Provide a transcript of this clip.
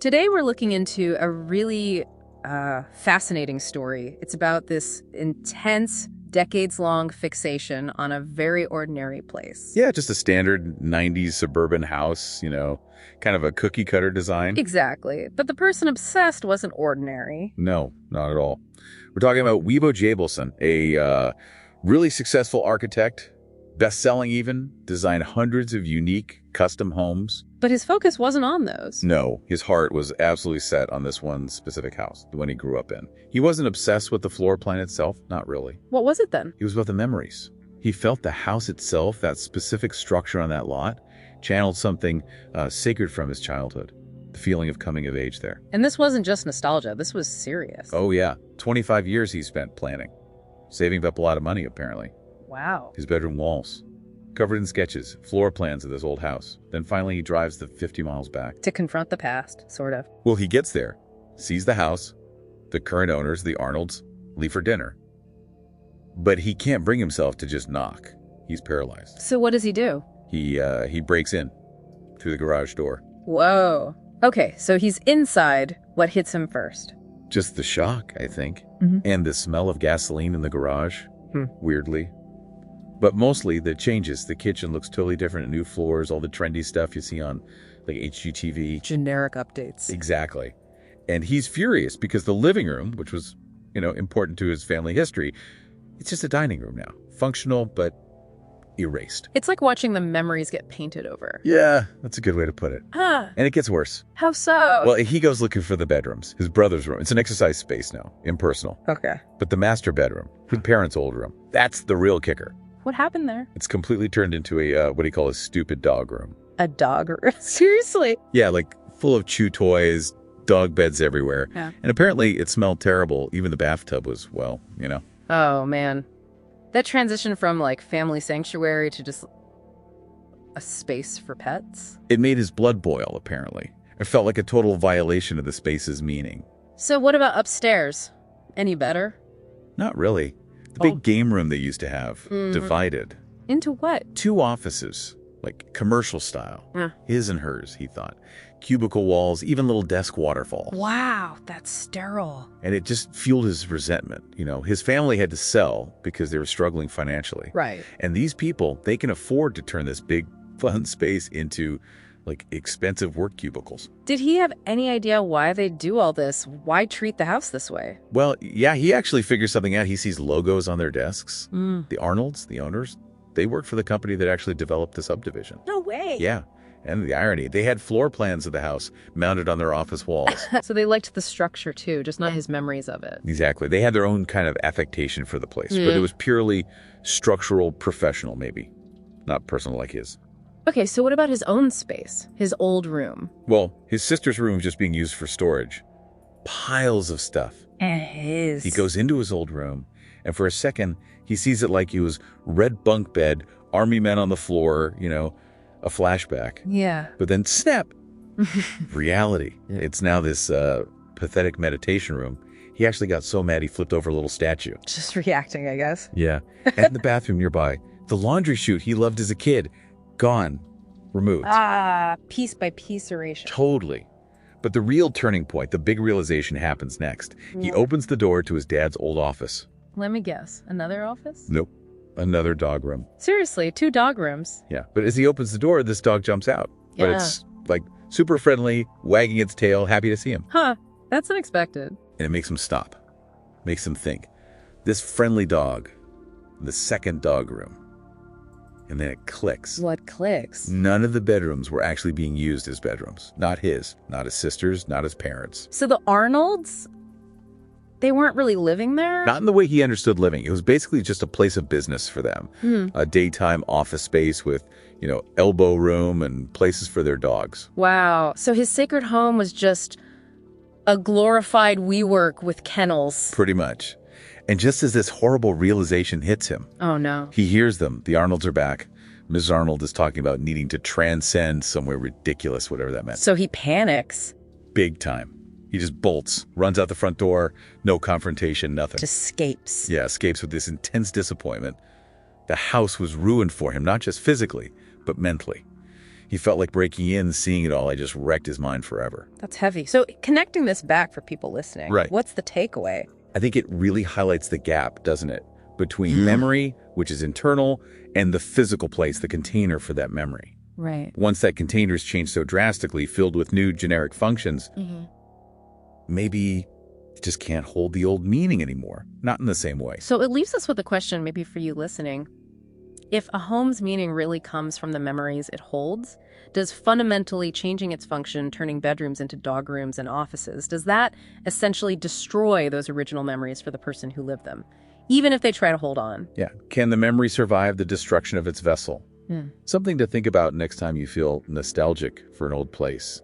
Today we're looking into a really fascinating story. It's about this intense, decades-long fixation on a very ordinary place. Yeah, just a standard 90s suburban house, kind of a cookie-cutter design. Exactly. But the person obsessed wasn't ordinary. No, not at all. We're talking about Weebo Jabilson, a really successful architect, best-selling even, designed hundreds of unique custom homes. But his focus wasn't on those. No, his heart was absolutely set on this one specific house, the one he grew up in. He wasn't obsessed with the floor plan itself, not really. What was it then? He was about the memories. He felt the house itself, that specific structure on that lot, channeled something sacred from his childhood, the feeling of coming of age there. And this wasn't just nostalgia, this was serious. Oh yeah, 25 years he spent planning, saving up a lot of money apparently. Wow. His bedroom walls, covered in sketches, floor plans of this old house. Then finally he drives the 50 miles back. To confront the past, sort of. Well, he gets there, sees the house, the current owners, the Arnolds, leave for dinner. But he can't bring himself to just knock. He's paralyzed. So what does he do? He breaks in through the garage door. Whoa. Okay, so he's inside. What hits him first? Just the shock, I think. Mhm. And the smell of gasoline in the garage, weirdly. But mostly the changes. The kitchen looks totally different. New floors, all the trendy stuff you see on like HGTV. Generic updates. Exactly. And he's furious because the living room, which was, important to his family history, it's just a dining room now. Functional, but erased. It's like watching the memories get painted over. Yeah, that's a good way to put it. Huh. And it gets worse. How so? Well, he goes looking for the bedrooms. His brother's room. It's an exercise space now, impersonal. Okay. But the master bedroom, his parents' old room, that's the real kicker. What happened there? It's completely turned into a, what do you call a stupid dog room. A dog room? Seriously? Yeah, like full of chew toys, dog beds everywhere. Yeah. And apparently it smelled terrible. Even the bathtub was, Oh, man. That transition from, like, family sanctuary to just a space for pets? It made his blood boil, apparently. It felt like a total violation of the space's meaning. So what about upstairs? Any better? Not really. The big game room they used to have, divided. Into what? 2 offices, like commercial style. Yeah. His and hers, he thought. Cubicle walls, even little desk waterfalls. Wow, that's sterile. And it just fueled his resentment. His family had to sell because they were struggling financially. Right. And these people, they can afford to turn this big, fun space into, like, expensive work cubicles. Did he have any idea why they do all this? Why treat the house this way? Well, yeah, he actually figures something out. He sees logos on their desks. The Arnolds, the owners, they worked for the company that actually developed the subdivision. No way. Yeah. And the irony, they had floor plans of the house mounted on their office walls. So they liked the structure too, just not his memories of it. Exactly. They had their own kind of affectation for the place, but it was purely structural, professional maybe, not personal like his. Okay, so what about his own space? His old room? Well, his sister's room was just being used for storage. Piles of stuff. And his. He goes into his old room, and for a second, he sees it like it was red bunk bed, army men on the floor, a flashback. Yeah. But then snap, reality. It's now this pathetic meditation room. He actually got so mad he flipped over a little statue. Just reacting, I guess. Yeah. And the bathroom nearby. The laundry chute he loved as a kid. Gone. Removed. Piece by piece erasure. Totally. But the real turning point, the big realization happens next. He opens the door to his dad's old office. Let me guess. Another office? Nope. Another dog room. Seriously, 2 dog rooms. Yeah. But as he opens the door, this dog jumps out. But Yeah. it's like super friendly, wagging its tail, happy to see him. Huh. That's unexpected. And it makes him stop. Makes him think. This friendly dog, the second dog room. And then it clicks. What clicks? None of the bedrooms were actually being used as bedrooms. Not his, not his sister's, not his parents. So the Arnolds, they weren't really living there? Not in the way he understood living. It was basically just a place of business for them. A daytime office space with, elbow room and places for their dogs. Wow. So his sacred home was just a glorified WeWork with kennels. Pretty much. And just as this horrible realization hits him, Oh, no. he hears them. The Arnolds are back. Mrs. Arnold is talking about needing to transcend somewhere ridiculous, whatever that meant. So he panics. Big time. He just bolts, runs out the front door, no confrontation, nothing. Just escapes. Yeah, escapes with this intense disappointment. The house was ruined for him, not just physically, but mentally. He felt like breaking in, seeing it all. I just wrecked his mind forever. That's heavy. So connecting this back for people listening, Right. what's the takeaway? I think it really highlights the gap, doesn't it, between memory, which is internal, and the physical place, the container for that memory. Right. Once that container is changed so drastically, filled with new generic functions, maybe it just can't hold the old meaning anymore. Not in the same way. So it leaves us with a question, maybe for you listening. If a home's meaning really comes from the memories it holds, does fundamentally changing its function, turning bedrooms into dog rooms and offices, does that essentially destroy those original memories for the person who lived them, even if they try to hold on? Yeah. Can the memory survive the destruction of its vessel? Something to think about next time you feel nostalgic for an old place.